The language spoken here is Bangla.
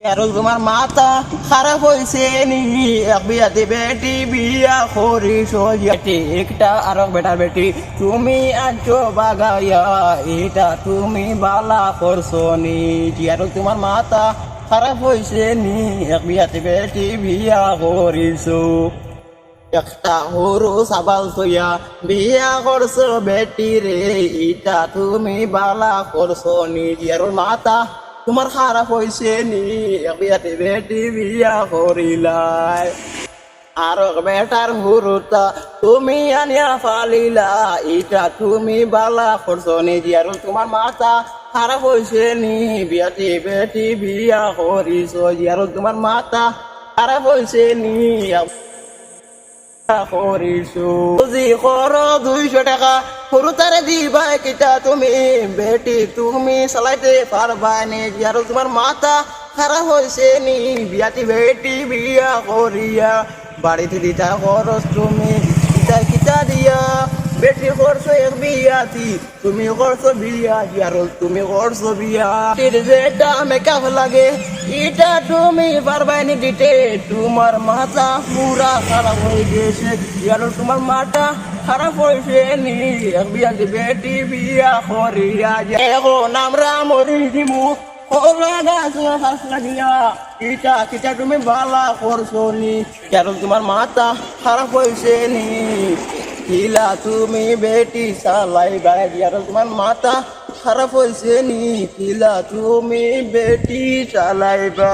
আর তোমার মাথা খারাপ হয়েছে নি এক বিয়াতে বেটি বিয়া করিস একটা আর বেটার বেটি তুমি আছো বাগাইয়া এটা তুমি বালা করছো নি আর তোমার মাথা খারাপ হয়েছে নি এক বিয়াতে বেটি বিয়া করিস একটা হরু সাবাল থইয়া বিয়া করছো বেটি রে এটা তুমি বালা করছো নি আর মাথা তোমার খারাপ হয়েছে নি বিয়াতে বেটি বিয়া করিলাই আর বেটার হুরুতা তুমি আনিয়া ফালিলা এটা তুমি বালা করছো নি আর তোমার মাথা খারাপ হয়েছে নি বিয়াতে বেটি বিয়া করিছো আর তোমার মাথা খারাপ হয়েছে নি করিছো বুঝি করো 200 টাকা সরু তারে দিবা কিটা তুমি বেটি তুমি চালাইতে পারবা নি আর তোমার মাথা খারাপ হয়েছে নি বিয়াতি বেটি বিয়া করিয়া বাড়িতে দিতা খরচ তুমি কিটা কিটা দিয়া বেটি করছো এক বিয়াতি তুমি করছো বিয়া আর তুমি করছো বিয়া যেটা মেকআপ লাগে এটা তুমি পারবাই নি দিতে তোমার মাথা পুরা খারাপ হয়ে গেছে আর তোমার মাথা খারাপ হয়েছে নি এক বিয়াতি বেটি বিয়া করিয়া এখন আমরা মরি দিমু কিটা তুমি বালা করছো নি আর তোমার মাথা খারাপ হয়েছে নি কিলা তুমি বেটি চালাই বাড়ি আর তোমার মাথা খারাপ হয়েছে নি কিলা তুমি বেটি চালাইবা